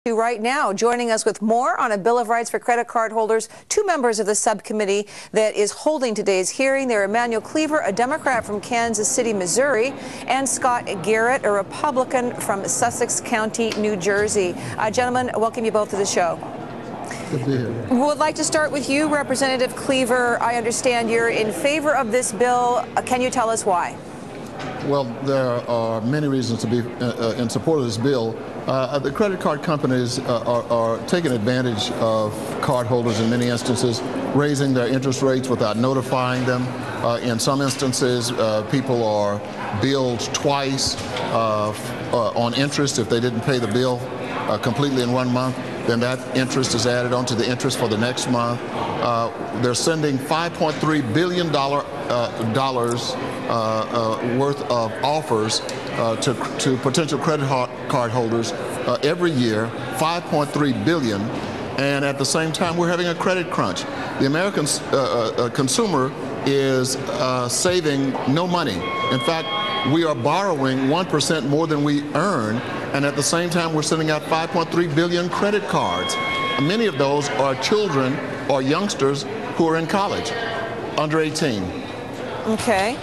Right now, joining us with more on a Bill of Rights for credit card holders, two members of the subcommittee that is holding today's hearing. They're Emanuel Cleaver, a Democrat from Kansas City, Missouri, and Scott Garrett, a Republican from Sussex County, New Jersey. Gentlemen, welcome you both to the show. Good to be here. Would like to start with you, Representative Cleaver. I understand you're in favor of this bill. Can you tell us why? Well, there are many reasons to be in support of this bill. The credit card companies are taking advantage of cardholders in many instances, raising their interest rates without notifying them. In some instances, people are billed twice on interest. If they didn't pay the bill completely in 1 month, then that interest is added onto the interest for the next month. They're sending $5.3 billion worth of offers to potential credit card holders every year, $5.3 billion, and at the same time we're having a credit crunch. The American consumer is saving no money. In fact, we are borrowing 1% more than we earn, and at the same time we're sending out 5.3 billion credit cards. Many of those are children or youngsters who are in college, under 18. Okay.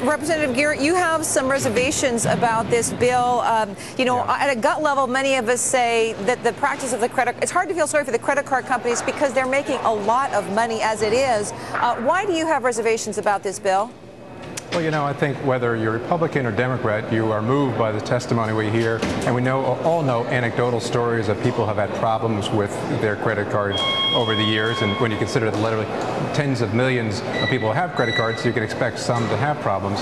Representative Garrett, you have some reservations about this bill. At a gut level, many of us say that the practice of the it's hard to feel sorry for the credit card companies because they're making a lot of money as it is. Why do you have reservations about this bill? Well, I think whether you're Republican or Democrat, you are moved by the testimony we hear, and we all know anecdotal stories of people have had problems with their credit cards over the years, and when you consider that literally tens of millions of people have credit cards, you can expect some to have problems.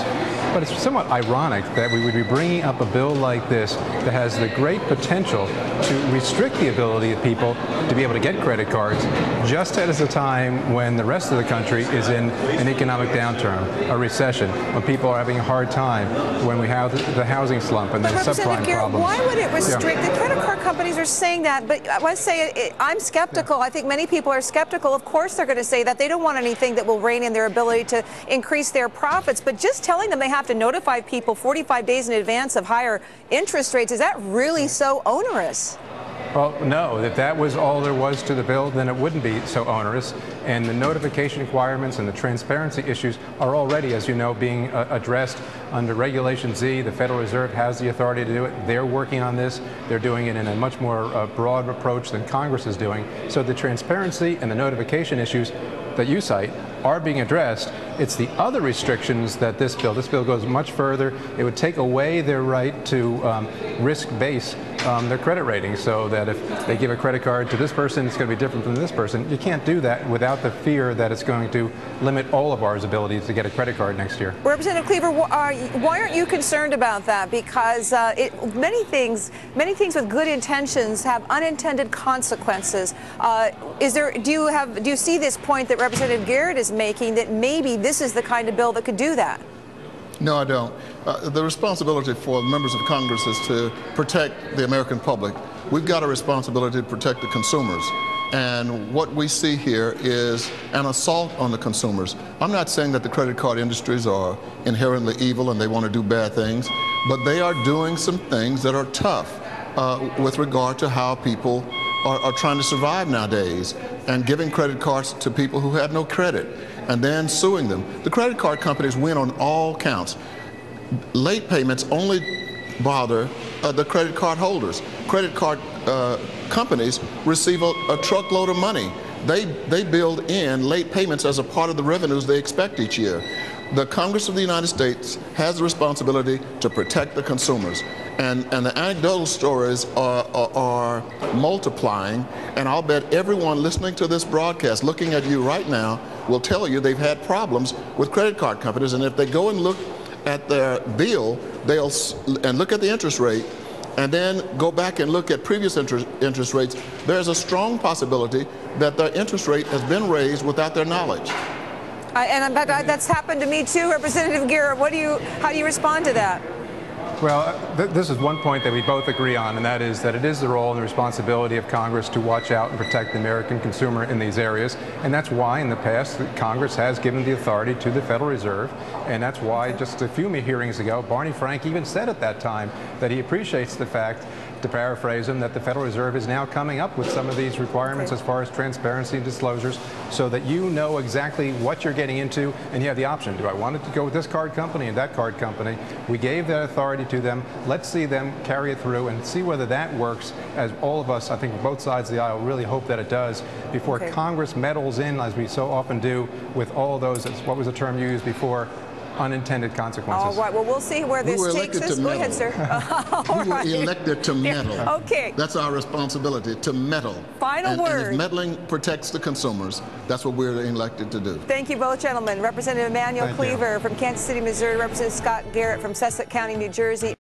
But it's somewhat ironic that we would be bringing up a bill like this that has the great potential to restrict the ability of people to be able to get credit cards just at a time when the rest of the country is in an economic downturn, a recession, when people are having a hard time, when we have the housing slump and the subprime problems. Why would it restrict? The credit card companies are saying that, but I must say I'm skeptical. I think many people are skeptical. Of course they're going to say that. They don't want anything that will rein in their ability to increase their profits, but just telling them they have to notify people 45 days in advance of higher interest rates, is that really so onerous? Well, no. If that was all there was to the bill, then it wouldn't be so onerous. And the notification requirements and the transparency issues are already, as you know, being addressed under Regulation Z. The Federal Reserve has the authority to do it. They're working on this. They're doing it in a much more broad approach than Congress is doing. So the transparency and the notification issues that you cite are being addressed. It's the other restrictions that this bill goes much further. It would take away their right to risk-base their credit rating, so that if they give a credit card to this person, it's going to be different from this person. You can't do that without the fear that it's going to limit all of ours abilities to get a credit card next year. Representative Cleaver, why aren't you concerned about that? Because many things with good intentions have unintended consequences. Do you see this point that Representative Garrett is making, that maybe this is the kind of bill that could do that? No, I don't. The responsibility for members of Congress is to protect the American public. We've got a responsibility to protect the consumers. And what we see here is an assault on the consumers. I'm not saying that the credit card industries are inherently evil and they want to do bad things, but they are doing some things that are tough with regard to how people are trying to survive nowadays, and giving credit cards to people who have no credit and then suing them. The credit card companies win on all counts. Late payments only bother the credit card holders. Credit card companies receive a truckload of money. They build in late payments as a part of the revenues they expect each year. The Congress of the United States has the responsibility to protect the consumers. And the anecdotal stories are multiplying, and I'll bet everyone listening to this broadcast, looking at you right now, will tell you they've had problems with credit card companies, and if they go and look at their bill, and look at the interest rate, and then go back and look at previous interest rates, there's a strong possibility that their interest rate has been raised without their knowledge. And that's happened to me too, Representative Garrett. How do you respond to that? Well, this is one point that we both agree on, and that is that it is the role and the responsibility of Congress to watch out and protect the American consumer in these areas. And that's why in the past Congress has given the authority to the Federal Reserve. And that's why just a few hearings ago, Barney Frank even said at that time that he appreciates the fact to paraphrase him, that the Federal Reserve is now coming up with some of these requirements as far as transparency and disclosures, so that you know exactly what you're getting into, and you have the option. Do I want it to go with this card company and that card company? We gave that authority to them. Let's see them carry it through and see whether that works, as all of us, I think both sides of the aisle, really hope that it does, before Congress meddles in, as we so often do, with all those, what was the term you used before, unintended consequences. All right. Well, we'll see where this takes us. Go ahead, sir. We were elected to meddle. Okay. That's our responsibility, to meddle. Final word. And if meddling protects the consumers, that's what we're elected to do. Thank you both, gentlemen. Representative Emanuel Cleaver from Kansas City, Missouri. Representative Scott Garrett from Sussex County, New Jersey.